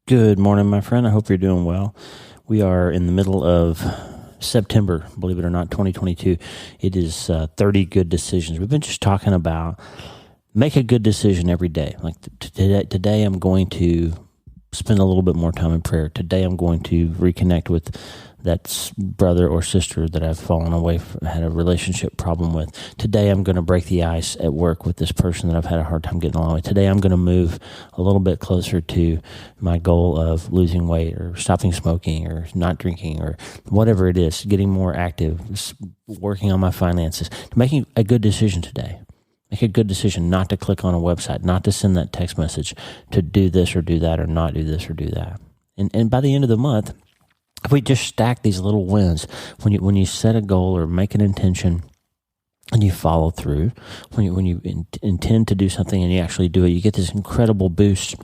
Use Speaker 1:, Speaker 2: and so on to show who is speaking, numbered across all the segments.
Speaker 1: Good morning, my friend. I hope you're doing well. We are in the middle of September, believe it or not, 2022. It is 30 good decisions. We've been just talking about make a good decision every day. Like today I'm going to spend a little bit more time in prayer. Today I'm going to reconnect with that brother or sister that I've fallen away from, had a relationship problem with. Today I'm going to break the ice at work with this person that I've had a hard time getting along with. Today I'm going to move a little bit closer to my goal of losing weight or stopping smoking or not drinking or whatever it is, getting more active, working on my finances, making a good decision today. Make a good decision not to click on a website, not to send that text message, to do this or do that or not do this or do that. And by the end of the month, if we just stack these little wins, when you set a goal or make an intention and you follow through, when you intend to do something and you actually do it, you get this incredible boost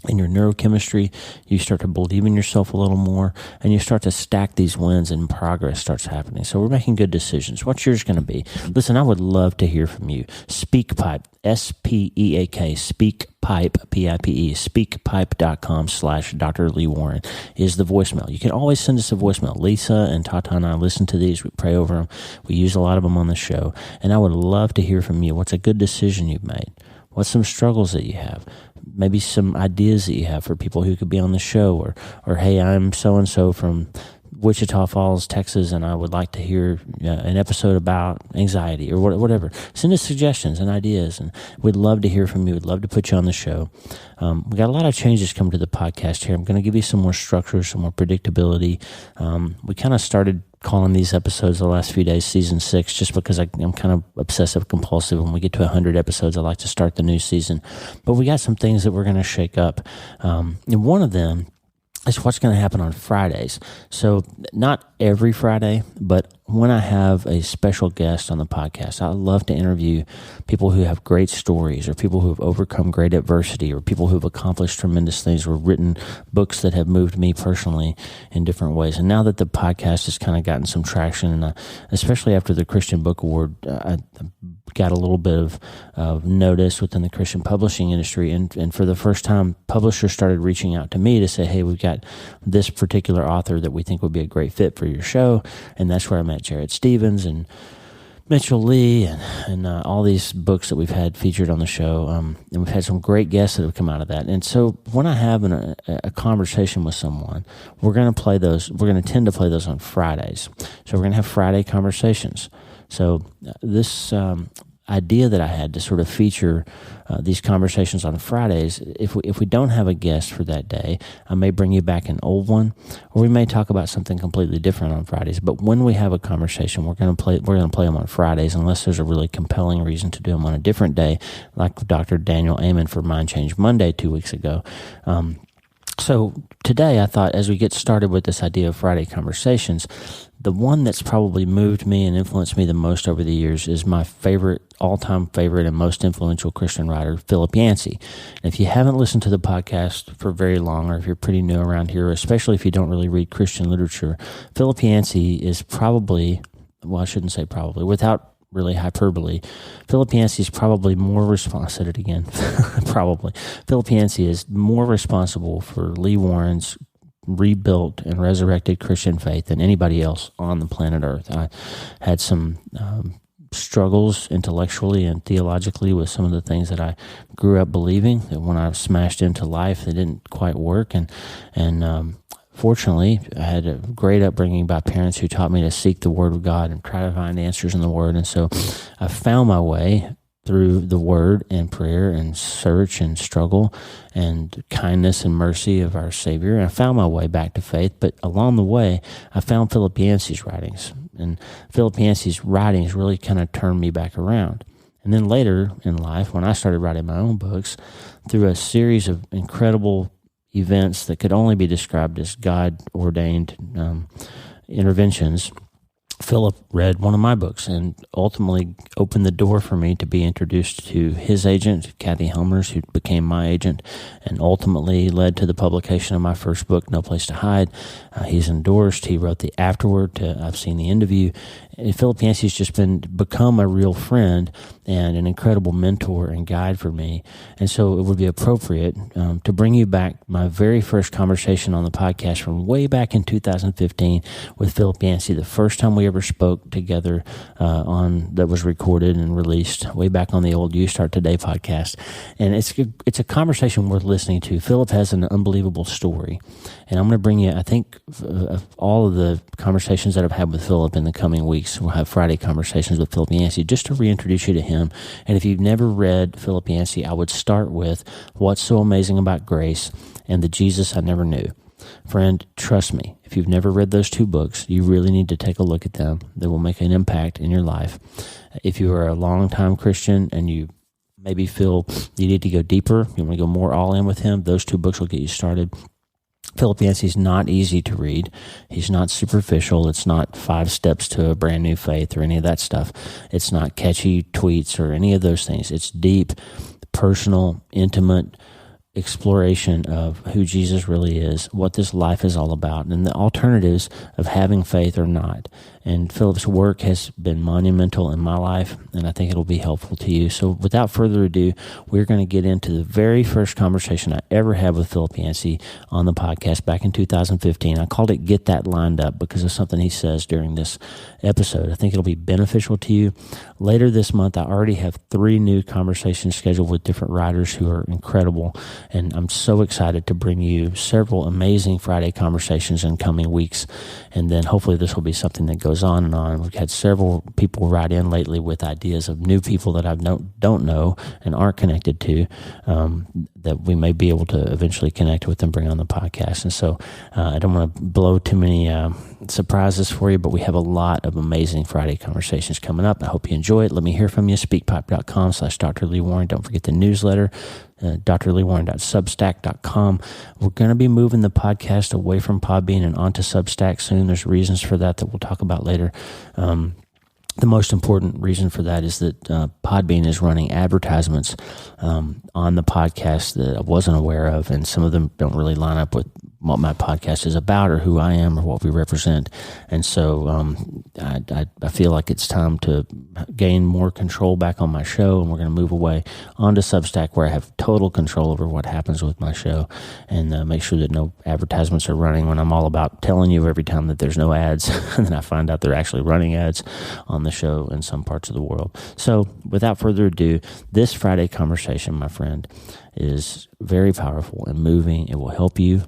Speaker 1: in your neurochemistry. You start to believe in yourself a little more, and you start to stack these wins and progress starts happening. So we're making good decisions. What's yours going to be? Listen, I would love to hear from you. SpeakPipe, SPEAK, SpeakPipe, PIPE, speakpipe.com/Dr. Lee Warren is the voicemail. You can always send us a voicemail. Lisa and Tata and I listen to these. We pray over them. We use a lot of them on the show, and I would love to hear from you. What's a good decision you've made? What's some struggles that you have? Maybe some ideas that you have for people who could be on the show, or hey, I'm so-and-so from Wichita Falls, Texas, and I would like to hear an episode about anxiety or whatever. Send us suggestions and ideas, and we'd love to hear from you. We'd love to put you on the show. We got a lot of changes coming to the podcast here. I'm going to give you some more structure, some more predictability. We kind of started calling these episodes the last few days Season 6 just because I'm kind of obsessive compulsive. When we get to 100 episodes, I like to start the new season. But we got some things that we're going to shake up. And one of them is what's going to happen on Fridays. So not every Friday, but when I have a special guest on the podcast, I love to interview people who have great stories, or people who have overcome great adversity, or people who have accomplished tremendous things, or written books that have moved me personally in different ways. And now that the podcast has kind of gotten some traction, and especially after the Christian Book Award, I got a little bit of notice within the Christian publishing industry. And for the first time, publishers started reaching out to me to say, hey, we've got this particular author that we think would be a great fit for your show. And that's where I met Jared Stevens and Mitchell Lee and all these books that we've had featured on the show. And we've had some great guests that have come out of that. And so when I have a conversation with someone, we're going to play those. We're going to tend to play those on Fridays. So we're going to have Friday conversations. So this idea that I had to sort of feature these conversations on Fridays, if we don't have a guest for that day, I may bring you back an old one, or we may talk about something completely different on Fridays. But when we have a conversation, we're going to play them on Fridays, unless there's a really compelling reason to do them on a different day, like Dr. Daniel Amen for Mind Change Monday 2 weeks ago. So today I thought, as we get started with this idea of Friday conversations, the one that's probably moved me and influenced me the most over the years is my all-time favorite and most influential Christian writer, Philip Yancey. And if you haven't listened to the podcast for very long, or if you're pretty new around here, especially if you don't really read Christian literature, Philip Yancey is probably, well, I shouldn't say probably, without really hyperbole, Philip Yancey is probably more responsible. I said it again. Probably. Philip Yancey is more responsible for Lee Warren's rebuilt and resurrected Christian faith than anybody else on the planet Earth. I had some struggles intellectually and theologically with some of the things that I grew up believing, that when I smashed into life, they didn't quite work. And fortunately, I had a great upbringing by parents who taught me to seek the Word of God and try to find answers in the Word. And so I found my way through the Word and prayer and search and struggle and kindness and mercy of our Savior. And I found my way back to faith. But along the way, I found Philip Yancey's writings. And Philip Yancey's writings really kind of turned me back around. And then later in life, when I started writing my own books, through a series of incredible events that could only be described as God-ordained interventions, Philip read one of my books and ultimately opened the door for me to be introduced to his agent, Kathy Helmers, who became my agent, and ultimately led to the publication of my first book, No Place to Hide. He's endorsed. He wrote the afterword to I've Seen the End of You. And Philip Yancey's just become a real friend and an incredible mentor and guide for me. And so it would be appropriate to bring you back my very first conversation on the podcast from way back in 2015 with Philip Yancey, the first time we ever spoke together that was recorded and released way back on the old You Start Today podcast. And it's a conversation worth listening to. Philip has an unbelievable story. And I'm going to bring you, I think, all of the conversations that I've had with Philip in the coming weeks. We'll have Friday conversations with Philip Yancey just to reintroduce you to him. And if you've never read Philip Yancey, I would start with What's So Amazing About Grace and The Jesus I Never Knew. Friend, trust me, if you've never read those two books, you really need to take a look at them. They will make an impact in your life. If you are a longtime Christian and you maybe feel you need to go deeper, you want to go more all in with him, those two books will get you started. Philip Yancey's not easy to read. He's not superficial. It's not 5 steps to a brand new faith or any of that stuff. It's not catchy tweets or any of those things. It's deep, personal, intimate exploration of who Jesus really is, what this life is all about, and the alternatives of having faith or not. And Philip's work has been monumental in my life, and I think it'll be helpful to you. So without further ado, we're going to get into the very first conversation I ever had with Philip Yancey on the podcast back in 2015. I called it Get That Lined Up because of something he says during this episode. I think it'll be beneficial to you. Later this month, I already have 3 new conversations scheduled with different writers who are incredible, and I'm so excited to bring you several amazing Friday conversations in coming weeks, and then hopefully this will be something that goes on and on. We've had several people write in lately with ideas of new people that I don't know and aren't connected to, that we may be able to eventually connect with and bring on the podcast. And so I don't want to blow too many surprises for you, but we have a lot of amazing Friday conversations coming up. I hope you enjoy it. Let me hear from you. Speakpipe.com/Dr. Lee Warren. Don't forget the newsletter, drleewarren.substack.com. We're going to be moving the podcast away from Podbean and onto Substack soon. There's reasons for that we'll talk about later. The most important reason for that is that Podbean is running advertisements on the podcast that I wasn't aware of, and some of them don't really line up with what my podcast is about or who I am or what we represent. And so I feel like it's time to gain more control back on my show, and we're going to move away onto Substack where I have total control over what happens with my show, and make sure that no advertisements are running when I'm all about telling you every time that there's no ads, and then I find out they're actually running ads on the show in some parts of the world. So without further ado, this Friday conversation, my friend, is very powerful and moving. It will help you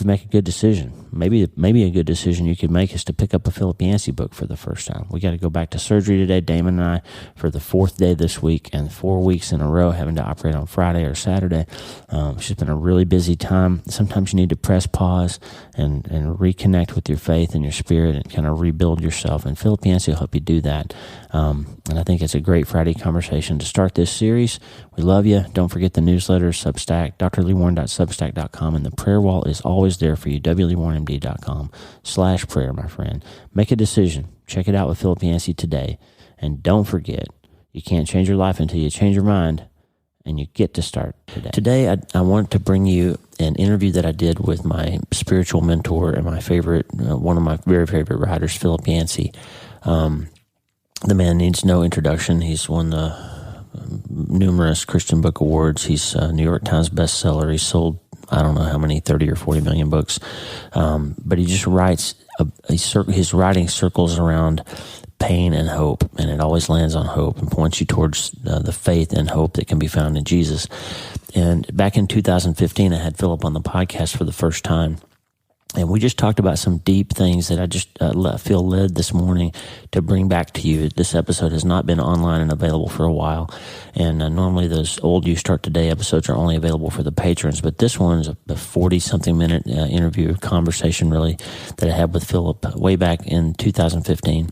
Speaker 1: make a good decision. Maybe a good decision you could make is to pick up a Philip Yancey book for the first time. We got to go back to surgery today, Damon and I, for the 4th day this week, and 4 weeks in a row having to operate on Friday or Saturday. It's just been a really busy time. Sometimes you need to press pause and reconnect with your faith and your spirit and kind of rebuild yourself. And Philip Yancey will help you do that. And I think it's a great Friday conversation to start this series. We love you. Don't forget the newsletter, Substack, drleewarren.substack.com, and the prayer wall is always there for you, wleewarrenmd.com/prayer, my friend. Make a decision. Check it out with Philip Yancey today. And don't forget, you can't change your life until you change your mind, and you get to start today. Today, I want to bring you an interview that I did with my spiritual mentor and my favorite, one of my very favorite writers, Philip Yancey. The man needs no introduction. He's won the numerous Christian book awards. He's a New York Times bestseller. He's sold, I don't know how many, 30 or 40 million books. But he just writes, his writing circles around pain and hope, and it always lands on hope and points you towards the faith and hope that can be found in Jesus. And back in 2015, I had Philip on the podcast for the first time. And we just talked about some deep things that I just feel led this morning to bring back to you. This episode has not been online and available for a while. And normally those old You Start Today episodes are only available for the patrons. But this one's a 40-something minute interview, conversation really, that I had with Philip way back in 2015.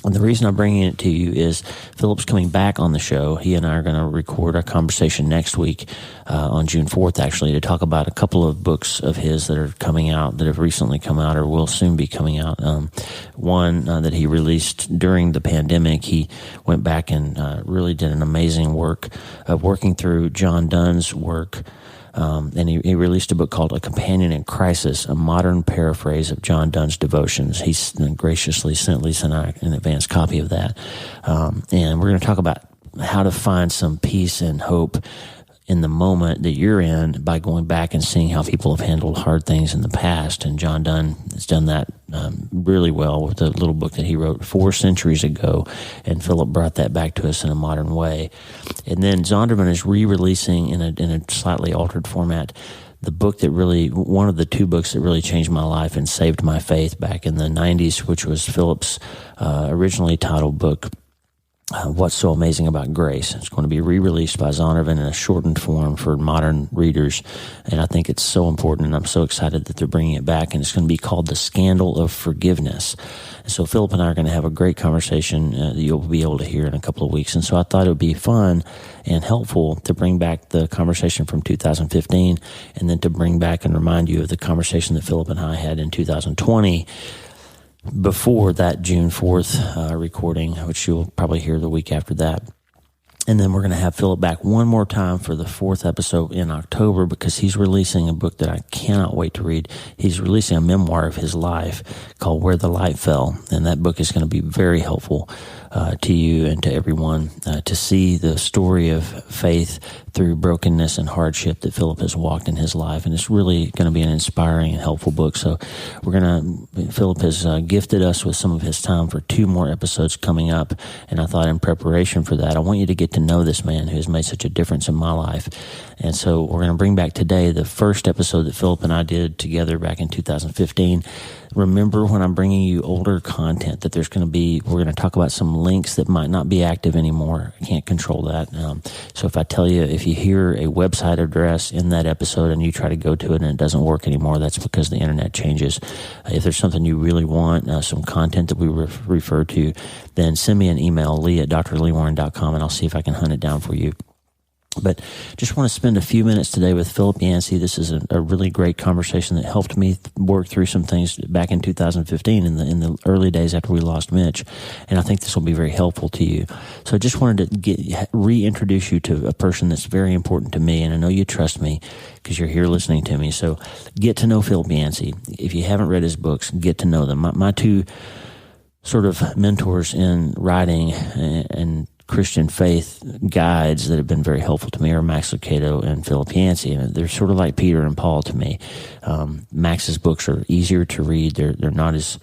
Speaker 1: And the reason I'm bringing it to you is Philip's coming back on the show. He and I are going to record our conversation next week on June 4th, actually, to talk about a couple of books of his that are coming out, that have recently come out or will soon be coming out. One that he released during the pandemic, he went back and really did an amazing work of working through John Donne's work And he released a book called A Companion in Crisis, a modern paraphrase of John Donne's devotions. He's graciously sent Lisa and I an advanced copy of that. And we're going to talk about how to find some peace and hope in the moment that you're in by going back and seeing how people have handled hard things in the past. And John Donne has done that really well with a little book that he wrote 4 centuries ago, and Philip brought that back to us in a modern way. And then Zondervan is re-releasing in a slightly altered format the book that really, one of the 2 books that really changed my life and saved my faith back in the 90s, which was Philip's originally titled book, What's So Amazing About Grace. It's going to be re-released by Zondervan in a shortened form for modern readers, and I think it's so important, and I'm so excited that they're bringing it back, and it's going to be called The Scandal of Forgiveness. And so Philip and I are going to have a great conversation that you'll be able to hear in a couple of weeks, and so I thought it would be fun and helpful to bring back the conversation from 2015, and then to bring back and remind you of the conversation that Philip and I had in 2020, before that June 4th recording, which you'll probably hear the week after that. And then we're going to have Philip back one more time for the 4th episode in October, because he's releasing a book that I cannot wait to read. He's releasing a memoir of his life called Where the Light Fell, and that book is going to be very helpful to you and to everyone to see the story of faith through brokenness and hardship that Philip has walked in his life. And it's really going to be an inspiring and helpful book. So Philip has gifted us with some of his time for 2 more episodes coming up. And I thought in preparation for that, I want you to get to know this man who has made such a difference in my life. And so we're going to bring back today the first episode that Philip and I did together back in 2015. Remember, when I'm bringing you older content, that we're going to talk about some links that might not be active anymore. I can't control that. So if I tell you, if you hear a website address in that episode and you try to go to it and it doesn't work anymore, that's because the internet changes. If there's something you really want, some content that we refer to, then send me an email, lee@drleewarren.com, and I'll see if I can hunt it down for you. But just want to spend a few minutes today with Philip Yancey. This is a really great conversation that helped me work through some things back in 2015 in the early days after we lost Mitch. And I think this will be very helpful to you. So I just wanted to reintroduce you to a person that's very important to me. And I know you trust me because you're here listening to me. So get to know Philip Yancey. If you haven't read his books, get to know them. My 2 sort of mentors in writing and Christian faith guides that have been very helpful to me are Max Lucado and Philip Yancey, and they're sort of like Peter and Paul to me. Max's books are easier to read; they're not as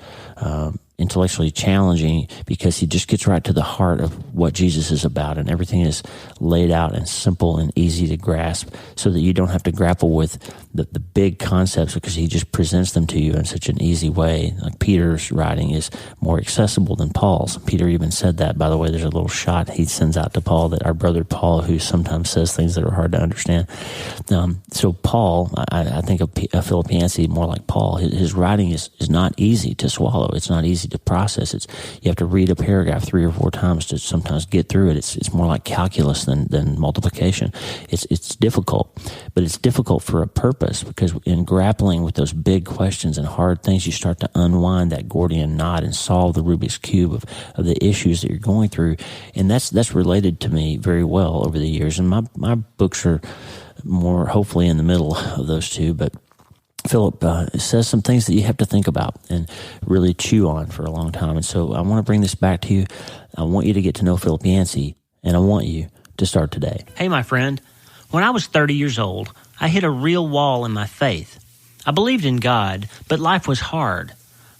Speaker 1: intellectually challenging, because he just gets right to the heart of what Jesus is about, and everything is laid out and simple and easy to grasp, so that you don't have to grapple with the big concepts, because he just presents them to you in such an easy way. Like Peter's writing is more accessible than Paul's. Peter even said that, by the way. There's a little shot he sends out to Paul, that our brother Paul, who sometimes says things that are hard to understand. So Paul, I think of Philip Yancey more like Paul. His writing is not easy to swallow. It's not easy to process. You have to read a paragraph 3 or 4 times to sometimes get through it. It's more like calculus than multiplication. It's difficult, but it's difficult for a purpose, because in grappling with those big questions and hard things, you start to unwind that Gordian knot and solve the Rubik's Cube of the issues that you're going through. And that's related to me very well over the years. And my books are more hopefully in the middle of those 2, but Philip says some things that you have to think about and really chew on for a long time. And so I want to bring this back to you. I want you to get to know Philip Yancey, and I want you to start today.
Speaker 2: Hey, my friend. When I was 30 years old, I hit a real wall in my faith. I believed in God, but life was hard.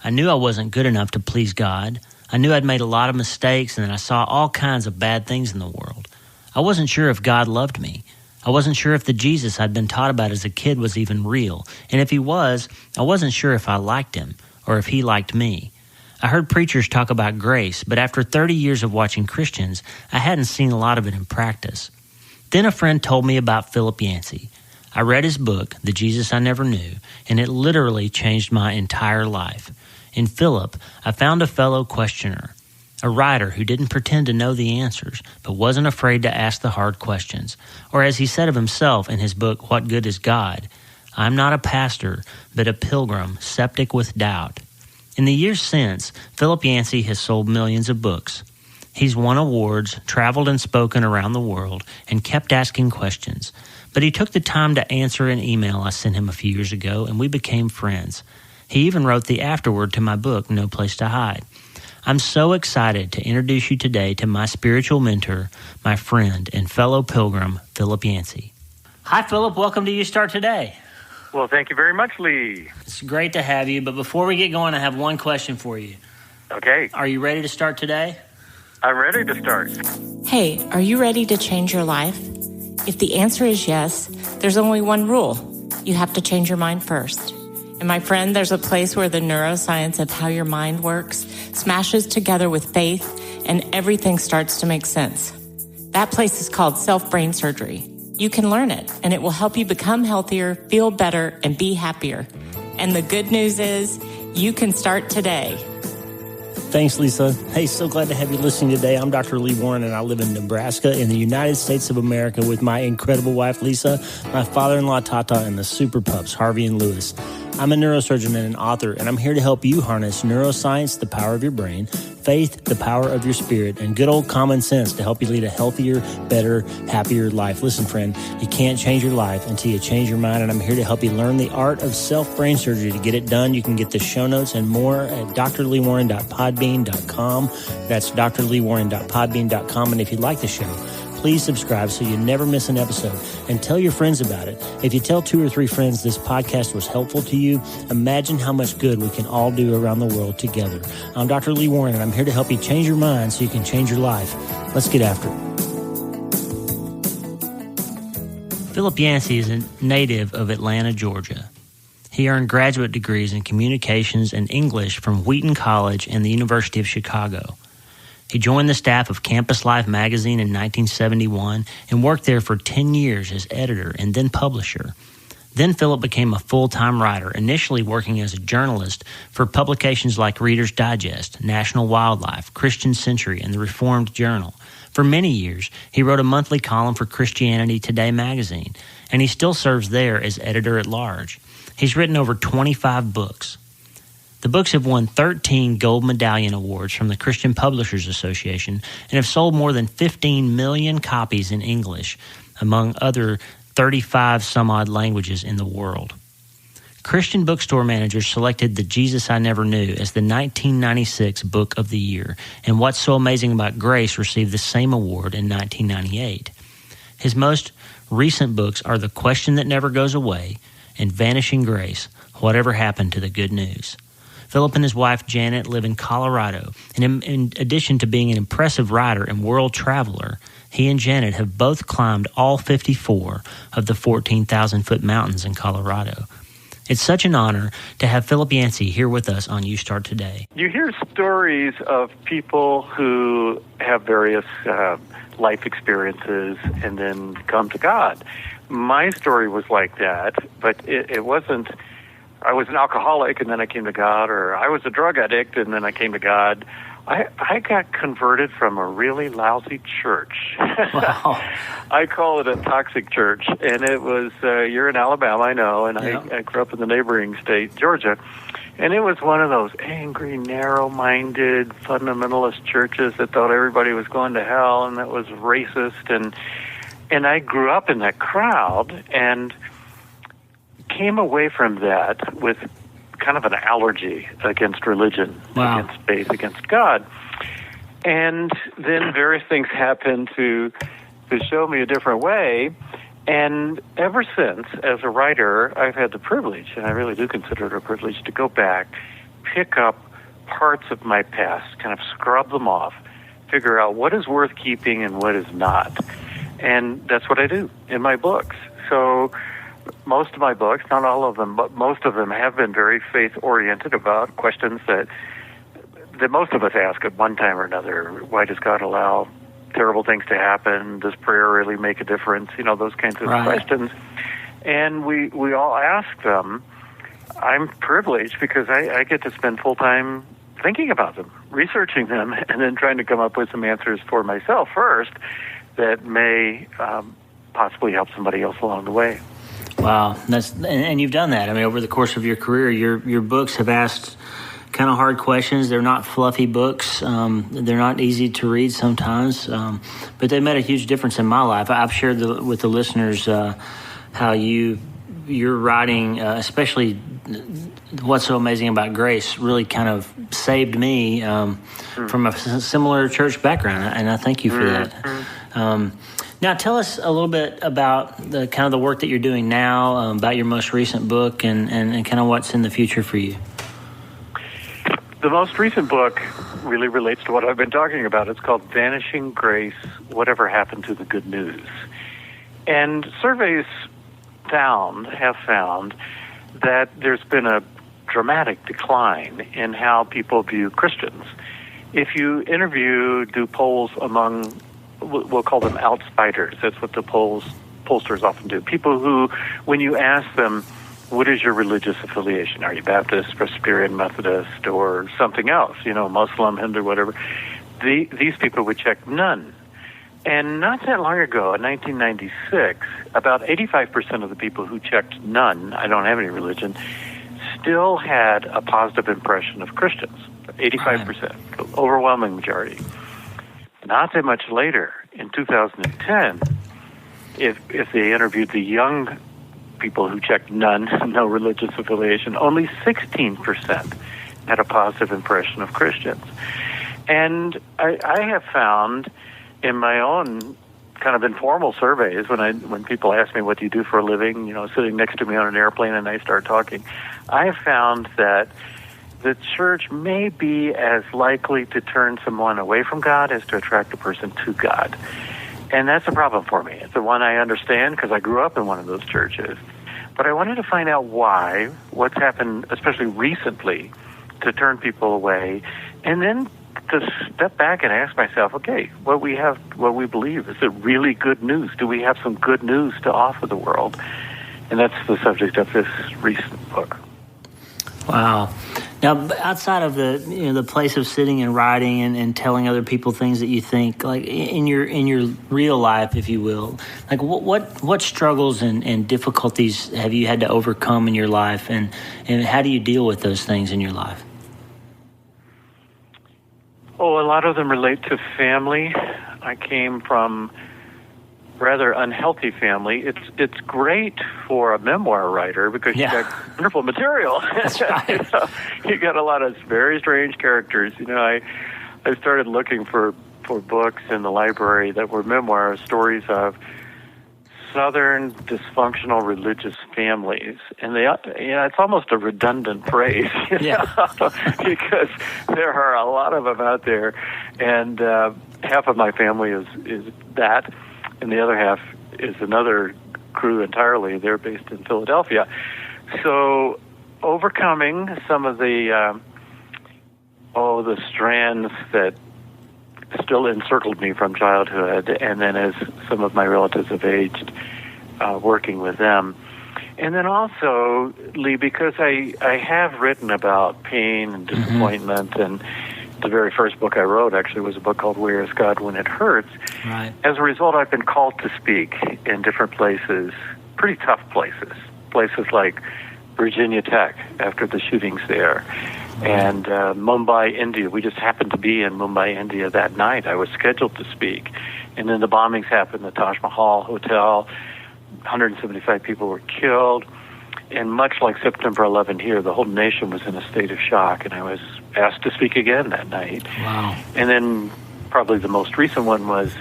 Speaker 2: I knew I wasn't good enough to please God. I knew I'd made a lot of mistakes, and that I saw all kinds of bad things in the world. I wasn't sure if God loved me. I wasn't sure if the Jesus I'd been taught about as a kid was even real. And if he was, I wasn't sure if I liked him or if he liked me. I heard preachers talk about grace, but after 30 years of watching Christians, I hadn't seen a lot of it in practice. Then a friend told me about Philip Yancey. I read his book, The Jesus I Never Knew, and it literally changed my entire life. In Philip, I found a fellow questioner, a writer who didn't pretend to know the answers, but wasn't afraid to ask the hard questions. Or as he said of himself in his book, What Good is God? I'm not a pastor, but a pilgrim, septic with doubt. In the years since, Philip Yancey has sold millions of books. He's won awards, traveled and spoken around the world, and kept asking questions. But he took the time to answer an email I sent him a few years ago, and we became friends. He even wrote the afterword to my book, No Place to Hide. I'm so excited to introduce you today to my spiritual mentor, my friend, and fellow pilgrim, Philip Yancey. Hi, Philip. Welcome to You Start Today.
Speaker 3: Well, thank you very much, Lee.
Speaker 2: It's great to have you, but before we get going, I have one question for you.
Speaker 3: Okay.
Speaker 2: Are you ready to start today?
Speaker 3: I'm ready to start.
Speaker 4: Hey, are you ready to change your life? If the answer is yes, there's only one rule. You have to change your mind first. And my friend, there's a place where the neuroscience of how your mind works smashes together with faith and everything starts to make sense. That place is called self-brain surgery. You can learn it, and it will help you become healthier, feel better, and be happier. And the good news is you can start today.
Speaker 1: Thanks, Lisa. Hey, so glad to have you listening today. I'm Dr. Lee Warren, and I live in Nebraska in the United States of America with my incredible wife, Lisa, my father-in-law, Tata, and the super pups, Harvey and Lewis. I'm a neurosurgeon and an author, and I'm here to help you harness neuroscience, the power of your brain, faith, the power of your spirit, and good old common sense to help you lead a healthier, better, happier life. Listen, friend, you can't change your life until you change your mind, and I'm here to help you learn the art of self-brain surgery. To get it done, you can get the show notes and more at drleewarren.podbean.com. That's drleewarren.podbean.com, and if you like the show, please subscribe so you never miss an episode, and tell your friends about it. If you tell 2 or 3 friends this podcast was helpful to you, imagine how much good we can all do around the world together. I'm Dr. Lee Warren, and I'm here to help you change your mind so you can change your life. Let's get after it.
Speaker 2: Philip Yancey is a native of Atlanta, Georgia. He earned graduate degrees in communications and English from Wheaton College and the University of Chicago. He joined the staff of Campus Life magazine in 1971 and worked there for 10 years as editor and then publisher. Then Philip became a full-time writer, initially working as a journalist for publications like Reader's Digest, National Wildlife, Christian Century, and the Reformed Journal. For many years, he wrote a monthly column for Christianity Today magazine, and he still serves there as editor-at-large. He's written over 25 books. The books have won 13 Gold Medallion Awards from the Christian Publishers Association and have sold more than 15 million copies in English, among other 35-some-odd languages in the world. Christian bookstore managers selected The Jesus I Never Knew as the 1996 Book of the Year, and What's So Amazing About Grace received the same award in 1998. His most recent books are The Question That Never Goes Away and Vanishing Grace, Whatever Happened to the Good News. Philip and his wife, Janet, live in Colorado, and in addition to being an impressive writer and world traveler, he and Janet have both climbed all 54 of the 14,000-foot mountains in Colorado. It's such an honor to have Philip Yancey here with us on You Start Today.
Speaker 3: You hear stories of people who have various life experiences and then come to God. My story was like that, but it wasn't... I was an alcoholic, and then I came to God, or I was a drug addict, and then I came to God. I got converted from a really lousy church.
Speaker 2: Wow.
Speaker 3: I call it a toxic church, and it was, you're in Alabama, I know, and
Speaker 2: Yeah.
Speaker 3: I grew up in the neighboring state, Georgia, and it was one of those angry, narrow-minded, fundamentalist churches that thought everybody was going to hell, and that was racist, and I grew up in that crowd, and came away from that with kind of an allergy against religion,
Speaker 2: Wow.
Speaker 3: against faith, against God. And then various things happened to show me a different way. And ever since, as a writer, I've had the privilege, and I really do consider it a privilege, to go back, pick up parts of my past, kind of scrub them off, figure out what is worth keeping and what is not. And that's what I do in my books. So most of my books, not all of them, but most of them have been very faith-oriented about questions that most of us ask at one time or another. Why does God allow terrible things to happen? Does prayer really make a difference? You know, those kinds of questions. And we all ask them. I'm privileged because I get to spend full time thinking about them, researching them, and then trying to come up with some answers for myself first that may possibly help somebody else along the way.
Speaker 2: Wow, and you've done that. I mean, over the course of your career, your books have asked kind of hard questions. They're not fluffy books. They're not easy to read sometimes, but they made a huge difference in my life. I've shared with the listeners how your writing, especially What's So Amazing About Grace, really kind of saved me from a similar church background, and I thank you for that. Now, tell us a little bit about the kind of the work that you're doing now, about your most recent book, and kind of what's in the future for you.
Speaker 3: The most recent book really relates to what I've been talking about. It's called Vanishing Grace, Whatever Happened to the Good News. And surveys have found that there's been a dramatic decline in how people view Christians. If you do polls among, we'll call them outsiders, that's what the pollsters often do. People who, when you ask them, what is your religious affiliation? Are you Baptist, Presbyterian, Methodist, or something else, Muslim, Hindu, whatever? These people would check none. And not that long ago, in 1996, about 85% of the people who checked none, I don't have any religion, still had a positive impression of Christians. 85%, overwhelming majority. Not that much later, in 2010, if they interviewed the young people who checked none, no religious affiliation, only 16% had a positive impression of Christians. And I have found in my own kind of informal surveys, when people ask me, what do you do for a living, sitting next to me on an airplane and I start talking, I have found that the church may be as likely to turn someone away from God as to attract a person to God. And that's a problem for me. It's the one I understand because I grew up in one of those churches. But I wanted to find out what's happened, especially recently, to turn people away, and then to step back and ask myself, okay, what we believe, is it really good news? Do we have some good news to offer the world? And that's the subject of this recent book.
Speaker 2: Wow. Now, outside of the place of sitting and writing and telling other people things that you think, like in your real life, if you will, like what struggles and difficulties have you had to overcome in your life, and how do you deal with those things in your life?
Speaker 3: Oh, a lot of them relate to family. I came from rather unhealthy family. It's great for a memoir writer because you got wonderful material.
Speaker 2: That's right.
Speaker 3: You got a lot of very strange characters. I started looking for books in the library that were memoirs, stories of Southern dysfunctional religious families, and it's almost a redundant phrase, because there are a lot of them out there, and half of my family is that. And the other half is another crew entirely. They're based in Philadelphia. So overcoming some of the strands that still encircled me from childhood, and then as some of my relatives have aged, working with them. And then also, Lee, because I have written about pain and disappointment, and the very first book I wrote actually was a book called Where is God When It Hurts?
Speaker 2: Right.
Speaker 3: As a result, I've been called to speak in different places, pretty tough places like Virginia Tech after the shootings there, and Mumbai, India. We just happened to be in Mumbai, India that night. I was scheduled to speak, and then the bombings happened, the Taj Mahal Hotel, 175 people were killed. And much like September 11 here, the whole nation was in a state of shock, and I was asked to speak again that night.
Speaker 2: Wow.
Speaker 3: And then probably the most recent one was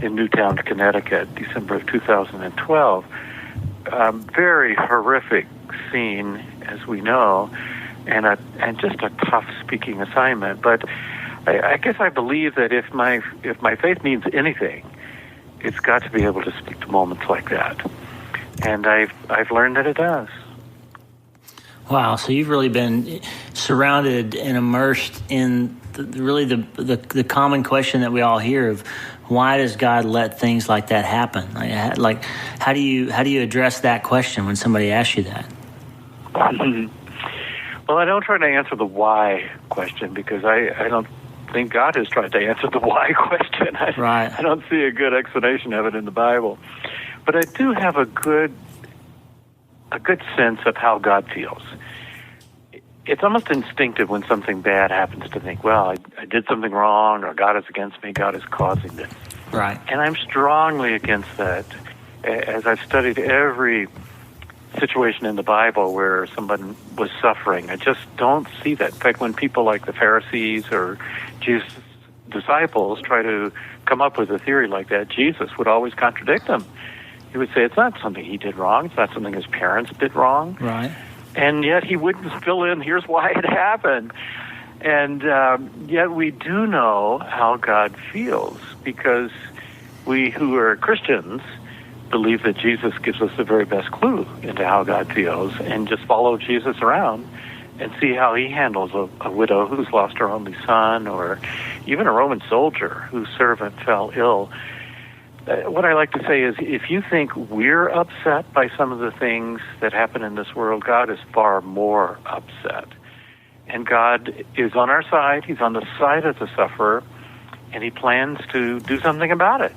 Speaker 3: in Newtown, Connecticut, December of 2012. Very horrific scene, as we know, and just a tough speaking assignment. But I guess I believe that if my faith means anything, it's got to be able to speak to moments like that. And I've learned that it does.
Speaker 2: Wow! So you've really been surrounded and immersed in the common question that we all hear of why does God let things like that happen? Like how do you address that question when somebody asks you that?
Speaker 3: Well, I don't try to answer the why question because I don't think God has tried to answer the why question. I don't see a good explanation of it in the Bible. But I do have a good sense of how God feels. It's almost instinctive when something bad happens to think, well, I did something wrong, or God is against me, God is causing this.
Speaker 2: Right.
Speaker 3: And I'm strongly against that as I've studied every situation in the Bible where someone was suffering, I just don't see that. In fact, when people like the Pharisees or Jesus' disciples try to come up with a theory like that, Jesus would always contradict them. He would say it's not something he did wrong. It's not something his parents did wrong.
Speaker 2: Right.
Speaker 3: And yet he wouldn't fill in, here's why it happened. And yet we do know how God feels, because we who are Christians believe that Jesus gives us the very best clue into how God feels, and just follow Jesus around and see how he handles a widow who's lost her only son, or even a Roman soldier whose servant fell ill. What I like to say is, if you think we're upset by some of the things that happen in this world, God is far more upset. And God is on our side. He's on the side of the sufferer, and he plans to do something about it.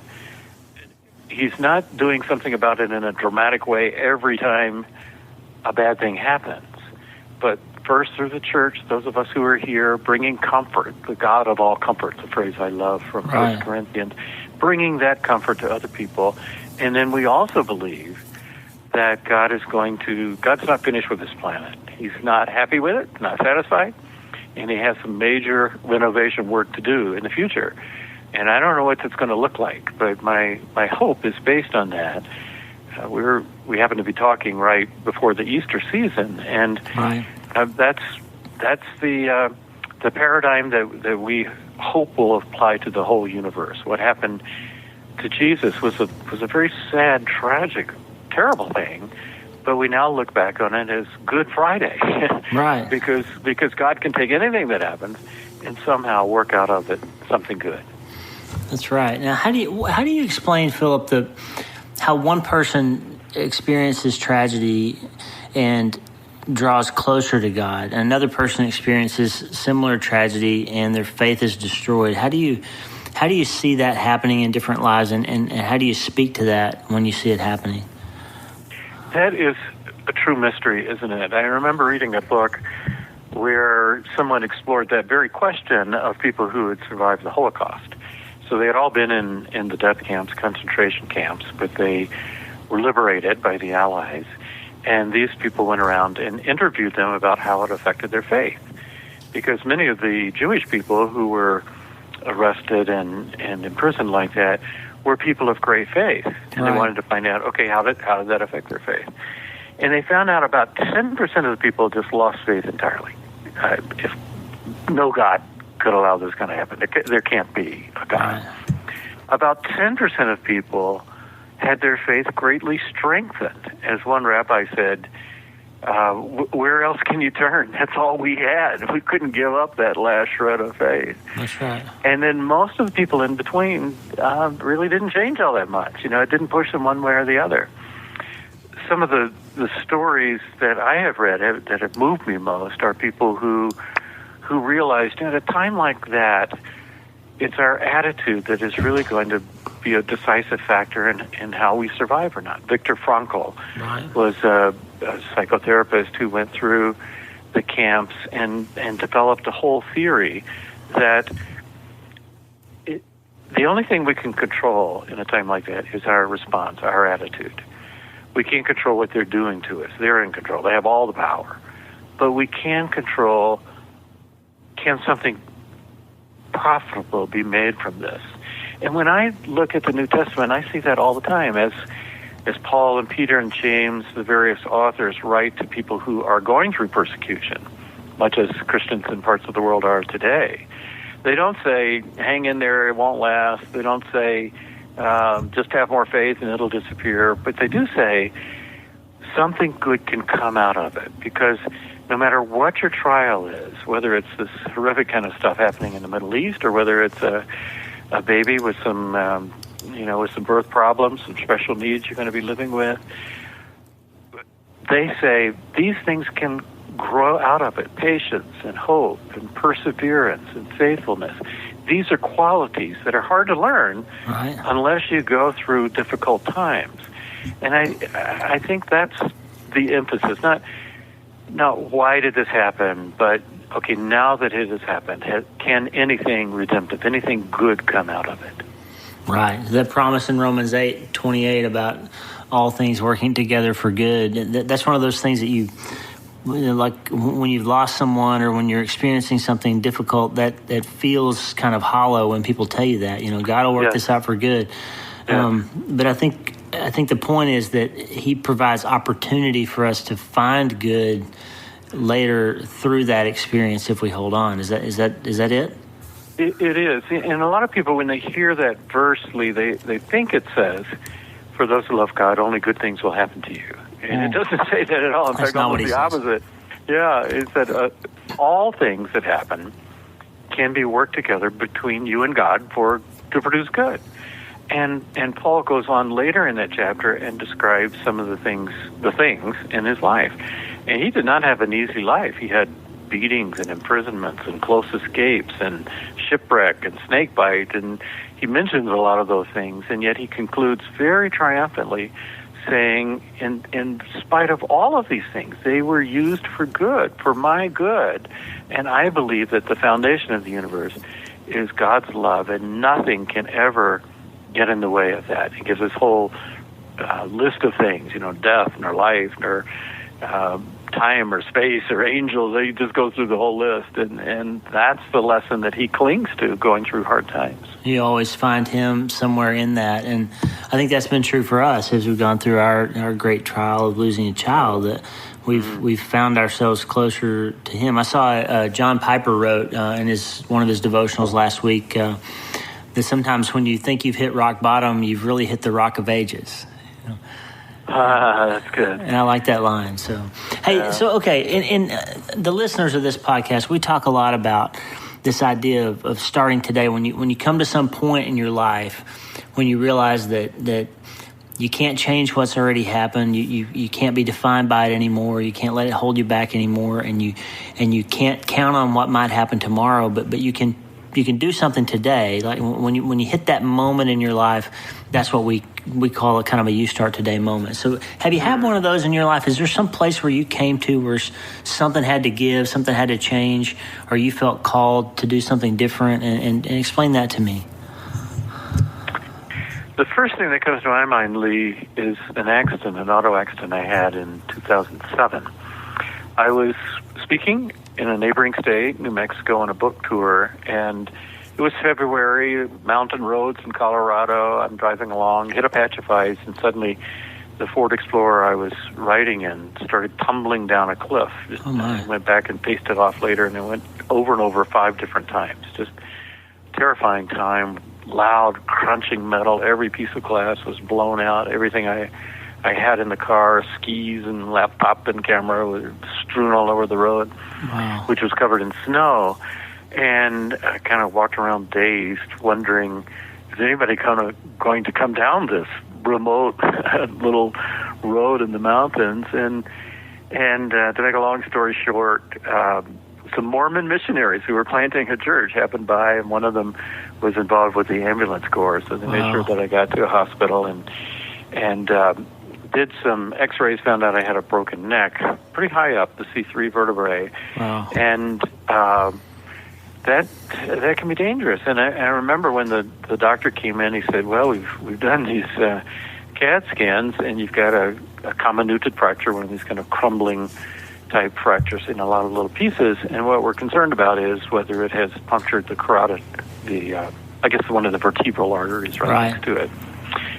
Speaker 3: He's not doing something about it in a dramatic way every time a bad thing happens, but first through the church, those of us who are here, bringing comfort, the God of all comfort, the phrase I love from 1 Corinthians, bringing that comfort to other people. And then we also believe that God's not finished with this planet. He's not happy with it, not satisfied, and he has some major renovation work to do in the future. And I don't know what it's going to look like, but my hope is based on that. We happen to be talking right before the Easter season, and that's the paradigm that we hope will apply to the whole universe. What happened to Jesus was a very sad, tragic, terrible thing, but we now look back on it as Good Friday,
Speaker 2: right?
Speaker 3: because God can take anything that happens and somehow work out of it something good.
Speaker 2: That's right. Now, how do you explain, Philip, how one person experiences tragedy and draws closer to God, and another person experiences similar tragedy and their faith is destroyed? How do you see that happening in different lives, and how do you speak to that when you see it happening?
Speaker 3: That is a true mystery, isn't it? I remember reading a book where someone explored that very question of people who had survived the Holocaust. So they had all been in the death camps, concentration camps, but they were liberated by the Allies. And these people went around and interviewed them about how it affected their faith. Because many of the Jewish people who were arrested and imprisoned like that were people of great faith. And they wanted to find out, okay, how did that affect their faith? And they found out about 10% of the people just lost faith entirely. If no God could allow this kind of happen, there can't be a God. About 10% of people had their faith greatly strengthened. As one rabbi said, where else can you turn? That's all we had. We couldn't give up that last shred of faith.
Speaker 2: That's right.
Speaker 3: And then most of the people in between really didn't change all that much. It didn't push them one way or the other. Some of the stories that I have read that have moved me most are people who realized at a time like that, it's our attitude that is really going to be a decisive factor in how we survive or not. Viktor Frankl was a psychotherapist who went through the camps and developed a whole theory that the only thing we can control in a time like that is our response, our attitude. We can't control what they're doing to us. They're in control. They have all the power. But we can control, can something profitable be made from this? And when I look at the New Testament, I see that all the time as Paul and Peter and James, the various authors, write to people who are going through persecution, much as Christians in parts of the world are today. They don't say, hang in there, it won't last. They don't say, just have more faith and it'll disappear. But they do say, something good can come out of it, because no matter what your trial is, whether it's this horrific kind of stuff happening in the Middle East, or whether it's a baby with some, with some birth problems, some special needs you're going to be living with, they say these things can grow out of it. Patience and hope and perseverance and faithfulness. These are qualities that are hard to learn unless you go through difficult times. And I think that's the emphasis. Not why did this happen, but okay, now that it has happened, can anything redemptive, anything good come out of it?
Speaker 2: Right. That promise in Romans 8:28 about all things working together for good. That's one of those things that you know, like when you've lost someone or when you're experiencing something difficult, that feels kind of hollow when people tell you that. You know, God will work this out for good. Yeah. But I think the point is that He provides opportunity for us to find good later through that experience if we hold on. Is that it?
Speaker 3: It is. And a lot of people, when they hear that verse, Lee, they think it says, "For those who love God, only good things will happen to you." And it doesn't say that at all. In fact, almost the opposite. Yeah, it said all things that happen can be worked together between you and God to produce good. And Paul goes on later in that chapter and describes some of the things in his life. And he did not have an easy life. He had beatings and imprisonments and close escapes and shipwreck and snake bite. And he mentions a lot of those things. And yet he concludes very triumphantly, saying, in spite of all of these things, they were used for good, for my good. And I believe that the foundation of the universe is God's love, and nothing can ever get in the way of that. He gives this whole list of things, death, nor life, nor time or space or angels. He just goes through the whole list, and that's the lesson that he clings to going through hard times.
Speaker 2: You always find him somewhere in that, and I think that's been true for us as we've gone through our great trial of losing a child, that we've found ourselves closer to him. I saw John Piper wrote in one of his devotionals last week that sometimes when you think you've hit rock bottom, you've really hit the rock of ages.
Speaker 3: That's good.
Speaker 2: And I like that line. So, hey, in the listeners of this podcast, we talk a lot about this idea of starting today. When you come to some point in your life when you realize that you can't change what's already happened, you can't be defined by it anymore, you can't let it hold you back anymore, and you can't count on what might happen tomorrow, but you can do something today. Like when you hit that moment in your life, that's what we call it kind of a you start today moment. So have you had one of those in your life? Is there some place where you came to where something had to give, something had to change, or you felt called to do something different? And explain that to me.
Speaker 3: The first thing that comes to my mind, Lee, is an auto accident I had in 2007. I was speaking in a neighboring state, New Mexico, on a book tour, and it was February, mountain roads in Colorado. I'm driving along, hit a patch of ice, and suddenly the Ford Explorer I was riding in started tumbling down a cliff. I went back and paced it off later, and it went over and over 5 different times. Just terrifying time, loud, crunching metal. Every piece of glass was blown out. Everything I had in the car, skis and laptop and camera, was strewn all over the road, which was covered in snow. And I kind of walked around dazed, wondering, is anybody going to come down this remote little road in the mountains? And to make a long story short, some Mormon missionaries who were planting a church happened by, and one of them was involved with the ambulance corps. So they made sure that I got to a hospital and did some x-rays, found out I had a broken neck, pretty high up, the C3 vertebrae. Wow. And that can be dangerous. And I remember when the doctor came in, he said, well, we've done these CAT scans, and you've got a comminuted fracture, one of these kind of crumbling type fractures in a lot of little pieces. And what we're concerned about is whether it has punctured the carotid, I guess one of the vertebral arteries right next to it.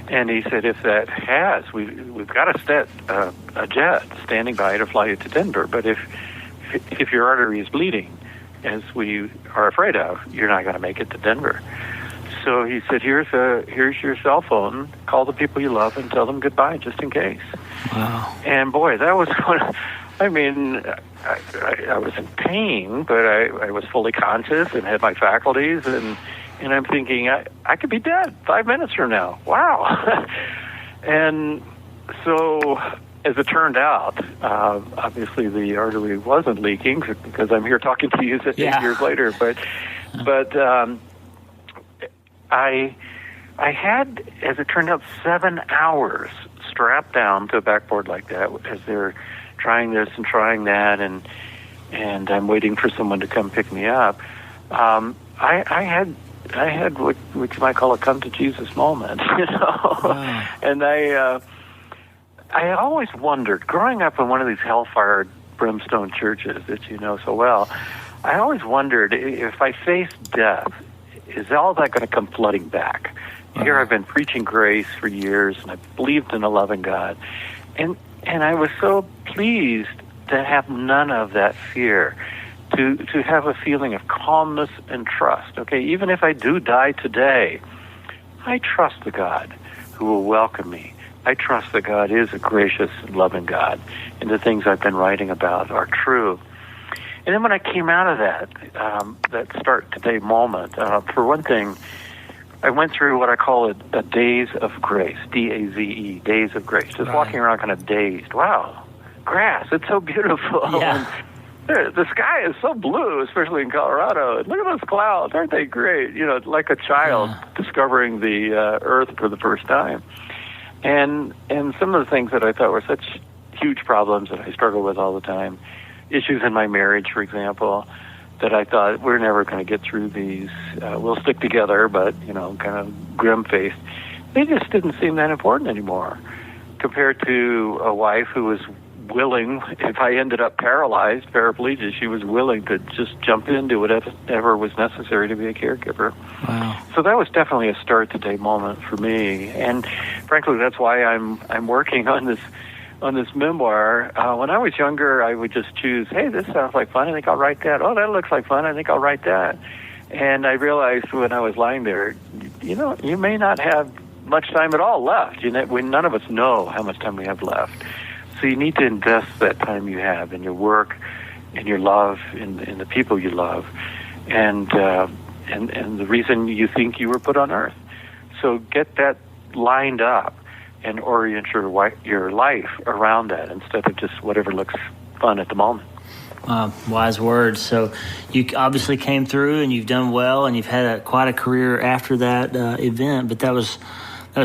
Speaker 3: And he said, if that has, we've got a jet standing by to fly you to Denver. But if your artery is bleeding, as we are afraid of, you're not going to make it to Denver. So he said, here's your cell phone. Call the people you love and tell them goodbye, just in case. Wow. And boy, that was I was in pain, but I was fully conscious and had my faculties, and I'm thinking, I could be dead 5 minutes from now. Wow. And so, as it turned out, obviously the artery wasn't leaking because I'm here talking to you 8 years later. But I had, as it turned out, 7 hours strapped down to a backboard like that as they're trying this and trying that, and I'm waiting for someone to come pick me up. I had what you might call a come to Jesus moment, Wow. And I always wondered, growing up in one of these hellfire brimstone churches that you know so well, I always wondered if I faced death, is all that going to come flooding back? Here I've been preaching grace for years, and I believed in a loving God. And I was so pleased to have none of that fear, to have a feeling of calmness and trust. Okay, even if I do die today, I trust the God who will welcome me. I trust that God is a gracious and loving God, and the things I've been writing about are true. And then when I came out of that start today moment, for one thing, I went through what I call a days of grace, D-A-Z-E, days of grace, just walking around kind of dazed. Wow, grass, it's so beautiful.
Speaker 2: Yeah.
Speaker 3: The sky is so blue, especially in Colorado. And look at those clouds, aren't they great? You know, like a child discovering the earth for the first time. And some of the things that I thought were such huge problems that I struggle with all the time, issues in my marriage, for example, that I thought we're never going to get through these. We'll stick together, but, you know, kind of grim-faced. They just didn't seem that important anymore compared to a wife who was willing, if I ended up paralyzed, paraplegic, she was willing to just jump into whatever was necessary to be a caregiver.
Speaker 2: Wow.
Speaker 3: So that was definitely a start today moment for me. And frankly, that's why I'm working on this memoir. When I was younger, I would just choose, hey, this sounds like fun, I think I'll write that. Oh, that looks like fun, I think I'll write that. And I realized when I was lying there, you know, you may not have much time at all left. You know, none of us know how much time we have left. So you need to invest that time you have in your work, in your love, in the people you love, and the reason you think you were put on earth. So get that lined up and orient your life around that instead of just whatever looks fun at the moment.
Speaker 2: Wise words. So you obviously came through and you've done well, and you've had quite a career after that event, but that was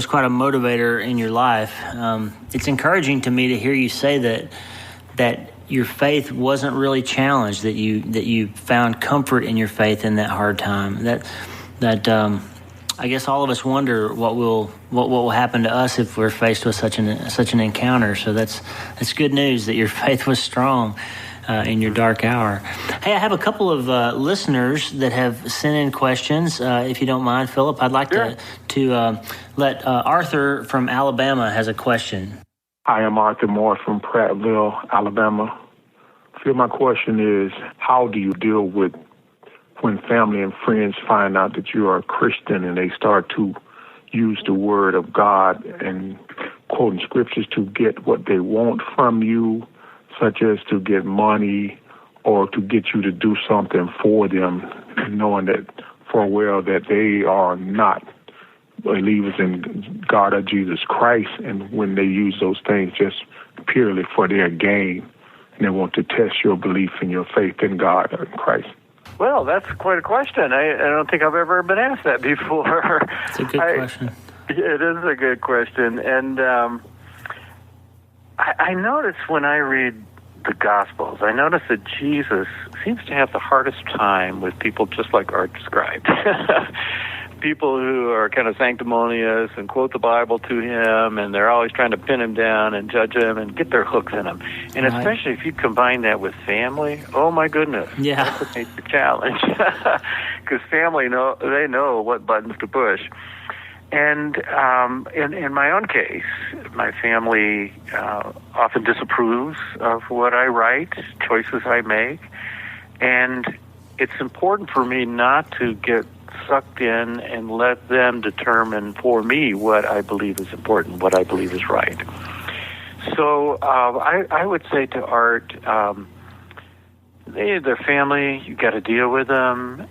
Speaker 2: quite a motivator in your life. It's encouraging to me to hear you say that your faith wasn't really challenged, that you found comfort in your faith in that hard time. That I guess all of us wonder what will happen to us if we're faced with such an encounter. So that's good news that your faith was strong in your dark hour. Hey, I have a couple of listeners that have sent in questions. If you don't mind, Philip, I'd like to let Arthur from Alabama has a question.
Speaker 5: Hi, I'm Arthur Moore from Prattville, Alabama. Phil, my question is, how do you deal with when family and friends find out that you are a Christian and they start to use the word of God and quoting scriptures to get what they want from you, such as to get money or to get you to do something for them, knowing that for well that they are not believers in God or Jesus Christ, and when they use those things just purely for their gain, and they want to test your belief in your faith in God or in Christ?
Speaker 3: Well, that's quite a question. I don't think I've ever been asked that before.
Speaker 2: It's a good question.
Speaker 3: It is a good question. And I notice when I read the Gospels, I notice that Jesus seems to have the hardest time with people just like Art described. People who are kind of sanctimonious and quote the Bible to him, and they're always trying to pin him down and judge him and get their hooks in him. And right. Especially if you combine that with family, oh my goodness, that's a major challenge. Because family they know what buttons to push. And in my own case, my family often disapproves of what I write, choices I make, and it's important for me not to get sucked in and let them determine for me what I believe is important, what I believe is right. So I would say to Art, their family, you got to deal with them.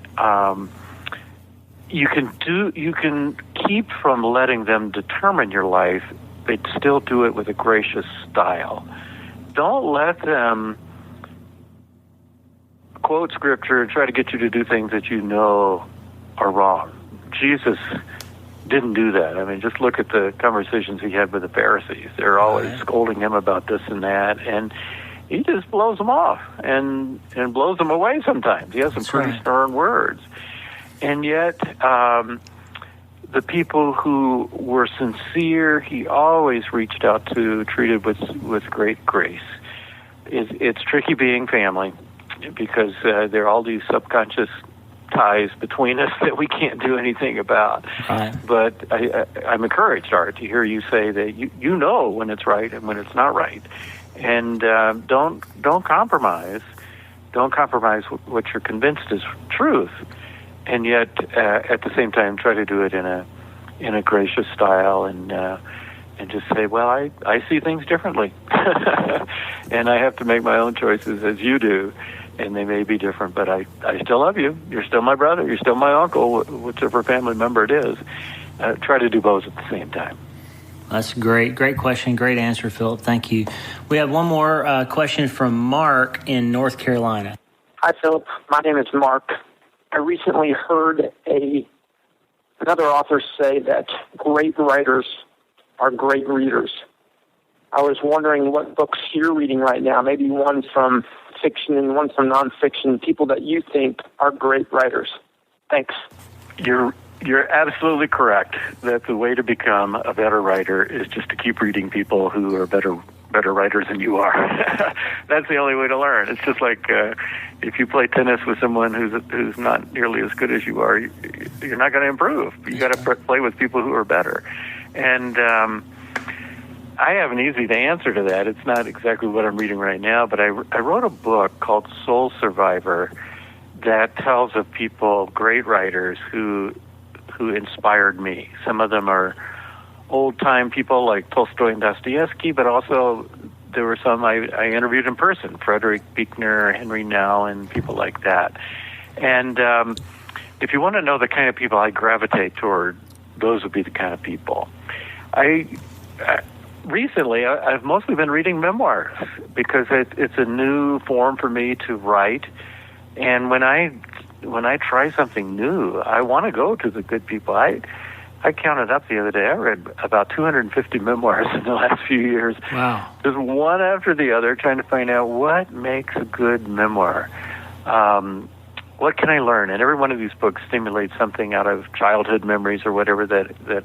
Speaker 3: You can keep from letting them determine your life, but still do it with a gracious style. Don't let them quote scripture and try to get you to do things that you know are wrong. Jesus didn't do that. I mean, just look at the conversations he had with the Pharisees. They're always scolding him about this and that, and he just blows them off and blows them away sometimes. He has some pretty stern words. And yet, the people who were sincere, he always reached out to, treated with great grace. It's tricky being family because there are all these subconscious ties between us that we can't do anything about.
Speaker 2: Right.
Speaker 3: But I'm encouraged, Art, to hear you say that you know when it's right and when it's not right, and don't compromise. Don't compromise what you're convinced is truth, and yet at the same time try to do it in a gracious style and just say, well, I see things differently, and I have to make my own choices as you do. And they may be different, but I still love you. You're still my brother. You're still my uncle, whichever family member it is. Try to do both at the same time.
Speaker 2: That's great. Great question. Great answer, Philip. Thank you. We have one more question from Mark in North Carolina.
Speaker 6: Hi, Philip. My name is Mark. I recently heard another author say that great writers are great readers. I was wondering what books you're reading right now, maybe one from fiction and one from nonfiction, people that you think are great writers. Thanks.
Speaker 3: You're absolutely correct that the way to become a better writer is just to keep reading people who are better writers than you are. That's the only way to learn. It's just like if you play tennis with someone who's not nearly as good as you are, you're not going to improve. You got to play with people who are better. And I have an easy answer to that. It's not exactly what I'm reading right now, but I wrote a book called Soul Survivor that tells of people, great writers, who inspired me. Some of them are old-time people like Tolstoy and Dostoevsky, but also there were some I interviewed in person, Frederick Buechner, Henry Nouwen, people like that. And if you want to know the kind of people I gravitate toward, those would be the kind of people. Recently, I've mostly been reading memoirs because it's a new form for me to write. And when I try something new, I want to go to the good people. I counted up the other day. I read about 250 memoirs in the last few years.
Speaker 2: Wow.
Speaker 3: Just one after the other, trying to find out what makes a good memoir. What can I learn? And every one of these books stimulates something out of childhood memories or whatever that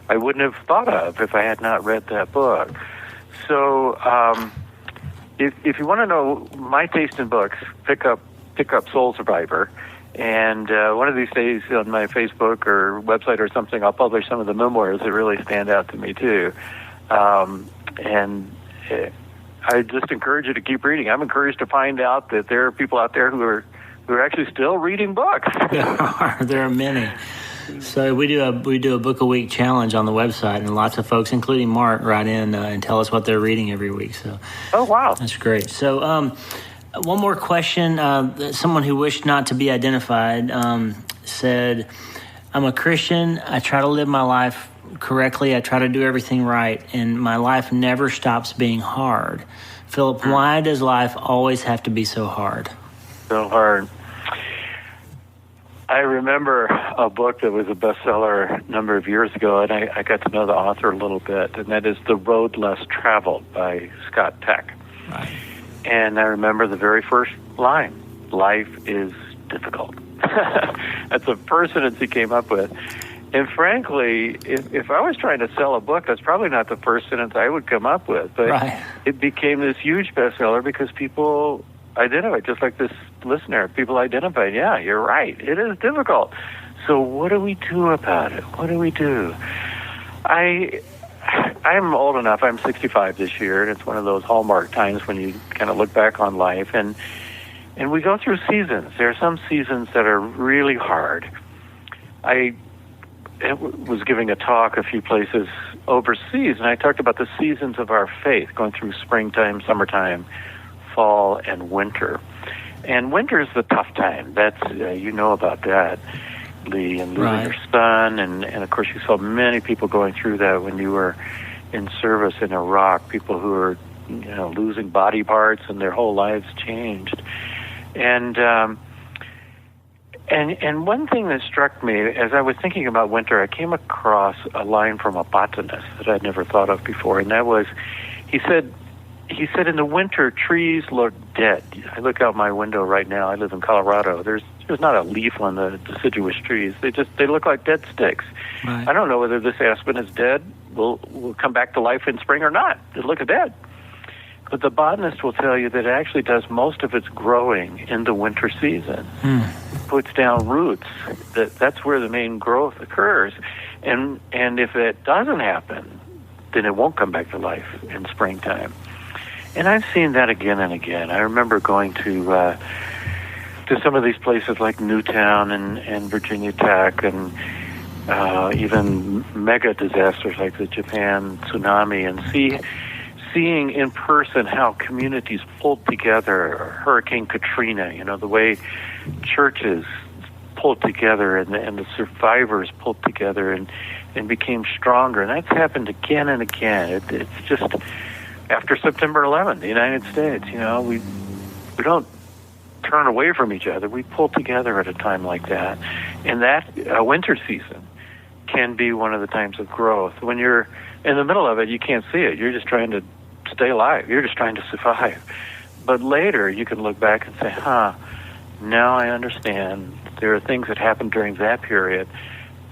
Speaker 3: I wouldn't have thought of if I had not read that book. So if you want to know my taste in books, pick up Soul Survivor. And one of these days on my Facebook or website or something, I'll publish some of the memoirs that really stand out to me too. And I just encourage you to keep reading. I'm encouraged to find out that there are people out there who are actually still reading books.
Speaker 2: There are many. So we do a book a week challenge on the website, and lots of folks, including Mark, write in and tell us what they're reading every week. So,
Speaker 3: oh wow,
Speaker 2: that's great. So, one more question. Someone who wished not to be identified said, "I'm a Christian. I try to live my life correctly. I try to do everything right, and my life never stops being hard. Philip, why does life always have to be so hard?"
Speaker 3: So hard. I remember a book that was a bestseller a number of years ago, and I got to know the author a little bit, and that is The Road Less Traveled by Scott Peck.
Speaker 2: Right.
Speaker 3: And I remember the very first line, life is difficult. That's the first sentence he came up with. And frankly, if I was trying to sell a book, that's probably not the first sentence I would come up with. But
Speaker 2: right.
Speaker 3: It became this huge bestseller because people identified, just like this listener, people identified, yeah, you're right, it is difficult. So what do we do about it? What do we do? I'm old enough, I'm 65 this year, and it's one of those hallmark times when you kind of look back on life, and we go through seasons. There are some seasons that are really hard. I was giving a talk a few places overseas, and I talked about the seasons of our faith, going through springtime, summertime, fall, and winter. And winter is the tough time. That's you know about that, Lee, and losing
Speaker 2: right.
Speaker 3: your son, and of course you saw many people going through that when you were in service in Iraq, people who are losing body parts and their whole lives changed. And one thing that struck me as I was thinking about winter, I came across a line from a botanist that I'd never thought of before, and that was, he said, he said in the winter, trees look dead. I look out my window right now. I live in Colorado. There's not a leaf on the deciduous trees. They look like dead sticks.
Speaker 2: Right.
Speaker 3: I don't know whether this aspen is dead, will come back to life in spring or not. It looks dead. But the botanist will tell you that it actually does most of its growing in the winter season. Puts down roots. That's where the main growth occurs. And if it doesn't happen, then it won't come back to life in springtime. And I've seen that again and again. I remember going to some of these places like Newtown and Virginia Tech, and even mega disasters like the Japan tsunami, and seeing in person how communities pulled together, Hurricane Katrina, the way churches pulled together and the survivors pulled together and became stronger. And that's happened again and again. It's just after September 11th, the United States, we don't turn away from each other. We pull together at a time like that. And that winter season can be one of the times of growth. When you're in the middle of it, you can't see it. You're just trying to stay alive. You're just trying to survive. But later, you can look back and say, now I understand. There are things that happened during that period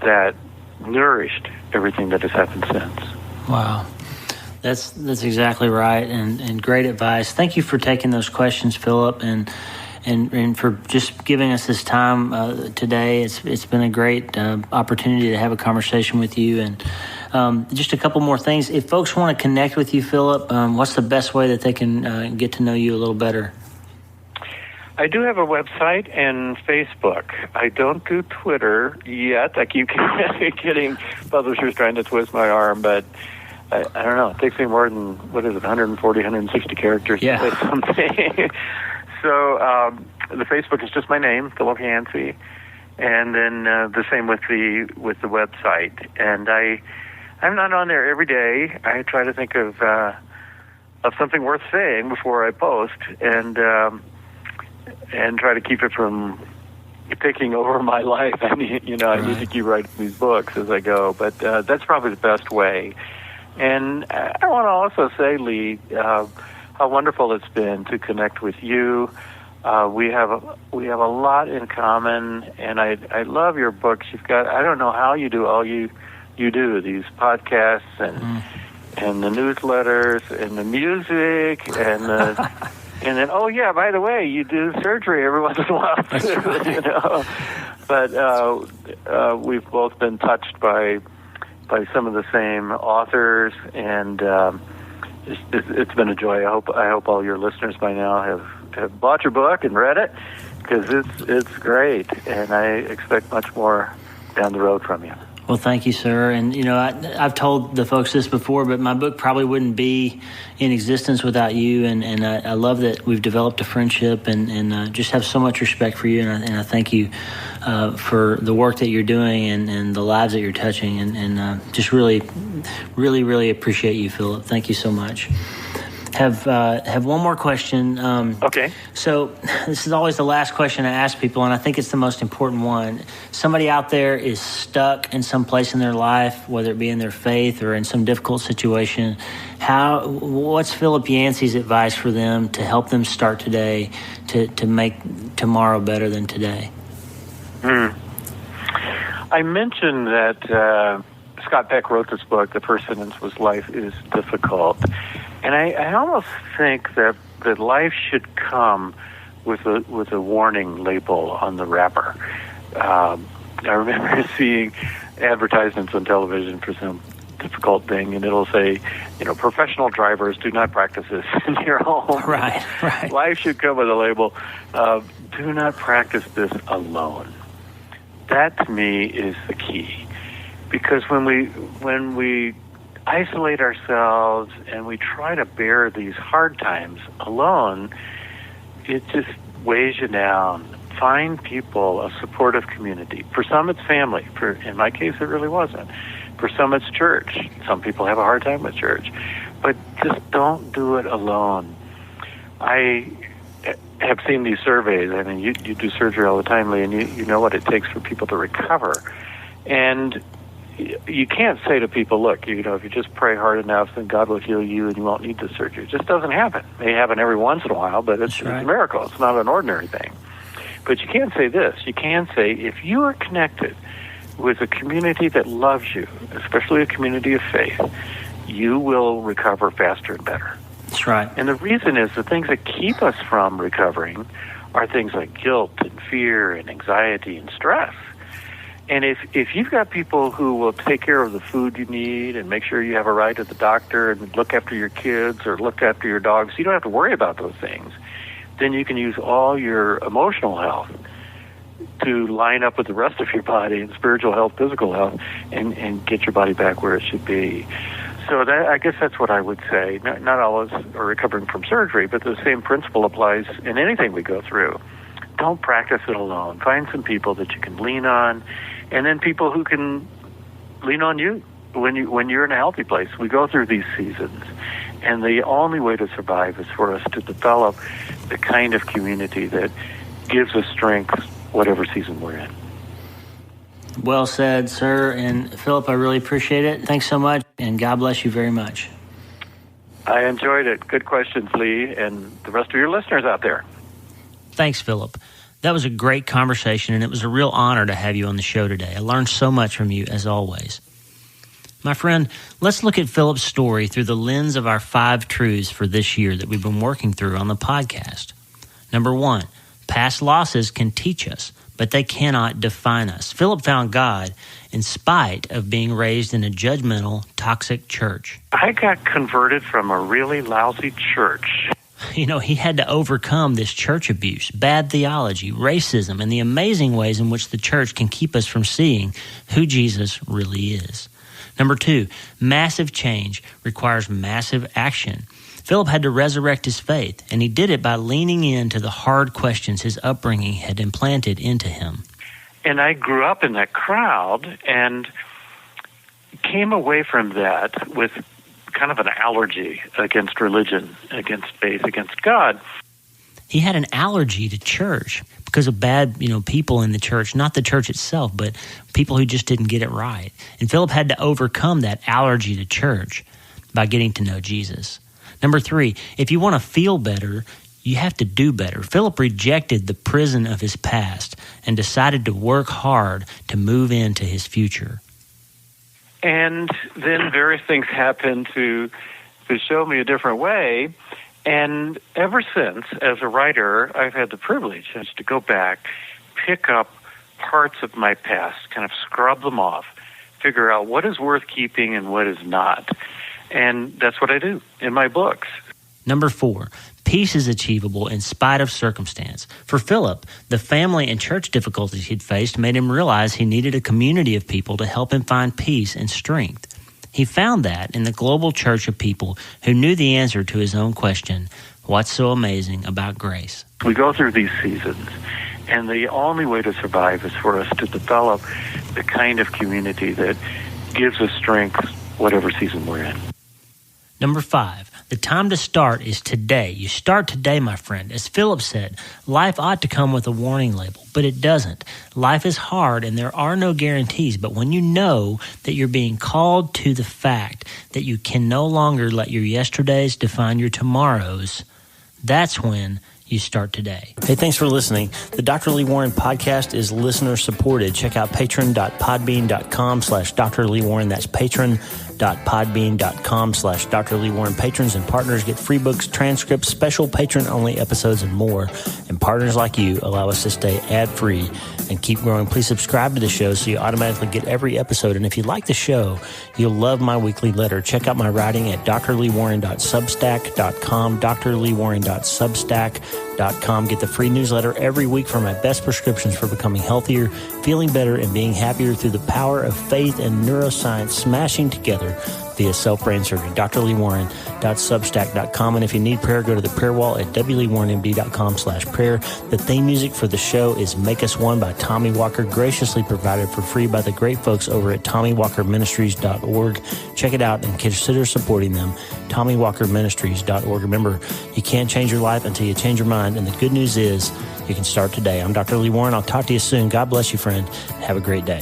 Speaker 3: that nourished everything that has happened since.
Speaker 2: Wow. That's exactly right, and great advice. Thank you for taking those questions, Philip, and for just giving us this time today. It's been a great opportunity to have a conversation with you. And just a couple more things. If folks want to connect with you, Philip, what's the best way that they can get to know you a little better?
Speaker 3: I do have a website and Facebook. I don't do Twitter yet. I keep getting publishers trying to twist my arm, but I don't know. It takes me more than, 140, 160 characters to say something. So the Facebook is just my name, Philip Yancey, and then the same with the website. And I'm not on there every day. I try to think of something worth saying before I post, and try to keep it from taking over my life. I need to keep writing these books as I go. But that's probably the best way. And I want to also say, Lee, how wonderful it's been to connect with you. We have a lot in common, and I love your books. You've got, I don't know how you do all you do, these podcasts and the newsletters and the music and the and then, oh yeah, by the way, you do surgery every once in a while too, right. But we've both been touched by some of the same authors, and it's been a joy. I hope all your listeners by now have bought your book and read it, because it's great, and I expect much more down the road from you.
Speaker 2: Well, thank you, sir. And, I've told the folks this before, but my book probably wouldn't be in existence without you. And I love that we've developed a friendship and just have so much respect for you. And I thank you for the work that you're doing and the lives that you're touching. And just really, really, really appreciate you, Philip. Thank you so much. Have one more question.
Speaker 3: Okay.
Speaker 2: So this is always the last question I ask people, and I think it's the most important one. Somebody out there is stuck in some place in their life, whether it be in their faith or in some difficult situation. What's Philip Yancey's advice for them to help them start today to make tomorrow better than today?
Speaker 3: I mentioned that Scott Peck wrote this book, The First Sentence Was Life is Difficult. And I almost think that life should come with a warning label on the wrapper. I remember seeing advertisements on television for some difficult thing, and it'll say, professional drivers do not practice this in your home.
Speaker 2: Right.
Speaker 3: Life should come with a label of do not practice this alone. That to me is the key, because when we isolate ourselves and we try to bear these hard times alone, it just weighs you down. Find people, a supportive community. For some, it's family. In my case, it really wasn't. For some, it's church. Some people have a hard time with church. But just don't do it alone. I have seen these surveys. I mean, you do surgery all the time, Lee, and you know what it takes for people to recover. And you can't say to people, look, if you just pray hard enough, then God will heal you and you won't need the surgery. It just doesn't happen. It may happen every once in a while, but it's a miracle. It's not an ordinary thing. But you can't say this. You can say, if you are connected with a community that loves you, especially a community of faith, you will recover faster and better.
Speaker 2: That's right.
Speaker 3: And the reason is the things that keep us from recovering are things like guilt and fear and anxiety and stress. And if you've got people who will take care of the food you need and make sure you have a ride to the doctor and look after your kids or look after your dogs, you don't have to worry about those things, then you can use all your emotional health to line up with the rest of your body and spiritual health, physical health, and get your body back where it should be. So I guess that's what I would say. Not all of us are recovering from surgery, but the same principle applies in anything we go through. Don't practice it alone. Find some people that you can lean on, and then people who can lean on you when you're in a healthy place. We go through these seasons, and the only way to survive is for us to develop the kind of community that gives us strength whatever season we're in.
Speaker 2: Well said, sir. And Philip, I really appreciate it. Thanks so much, and God bless you very much.
Speaker 3: I enjoyed it. Good questions, Lee, and the rest of your listeners out there.
Speaker 2: Thanks, Philip. That was a great conversation, and it was a real honor to have you on the show today. I learned so much from you, as always. My friend, let's look at Philip's story through the lens of our 5 truths for this year that we've been working through on the podcast. Number 1, past losses can teach us, but they cannot define us. Philip found God in spite of being raised in a judgmental, toxic church.
Speaker 3: I got converted from a really lousy church.
Speaker 2: He had to overcome this church abuse, bad theology, racism, and the amazing ways in which the church can keep us from seeing who Jesus really is. Number 2, massive change requires massive action. Philip had to resurrect his faith, and he did it by leaning into the hard questions his upbringing had implanted into him.
Speaker 3: And I grew up in that crowd and came away from that with kind of an allergy against religion, against faith, against God.
Speaker 2: He had an allergy to church because of bad, people in the church, not the church itself, but people who just didn't get it right. And Philip had to overcome that allergy to church by getting to know Jesus. Number 3, if you want to feel better, you have to do better. Philip rejected the prison of his past and decided to work hard to move into his future.
Speaker 3: And then various things happened to show me a different way. And ever since, as a writer, I've had the privilege to go back, pick up parts of my past, kind of scrub them off, figure out what is worth keeping and what is not. And that's what I do in my books.
Speaker 2: Number 4, peace is achievable in spite of circumstance. For Philip, the family and church difficulties he'd faced made him realize he needed a community of people to help him find peace and strength. He found that in the global church of people who knew the answer to his own question, what's so amazing about grace?
Speaker 3: We go through these seasons, and the only way to survive is for us to develop the kind of community that gives us strength whatever season we're in.
Speaker 2: Number 5, the time to start is today. You start today, my friend. As Philip said, life ought to come with a warning label, but it doesn't. Life is hard and there are no guarantees, but when you know that you're being called to the fact that you can no longer let your yesterdays define your tomorrows, that's when you start today. Hey, thanks for listening. The Dr. Lee Warren podcast is listener supported. Check out patron.podbean.com/Dr. Lee Warren. That's patron.podbean.com/Dr. Lee Warren. Patrons and partners get free books, transcripts, special patron-only episodes, and more. And partners like you allow us to stay ad-free and keep growing. Please subscribe to the show so you automatically get every episode. And if you like the show, you'll love my weekly letter. Check out my writing at drleewarren.substack.com, drleewarren.substack.com. Get the free newsletter every week for my best prescriptions for becoming healthier, feeling better, and being happier through the power of faith and neuroscience smashing together via self-brain surgery. drleewarren.substack.com. And if you need prayer, go to the prayer wall at wleewarrenmd.com/prayer. The theme music for the show is Make Us One by Tommy Walker, graciously provided for free by the great folks over at TommyWalkerMinistries.org. Check it out and consider supporting them. TommyWalkerMinistries.org. Remember, you can't change your life until you change your mind, and the good news is you can start today. I'm Dr. Lee Warren. I'll talk to you soon. God bless you, friend. Have a great day.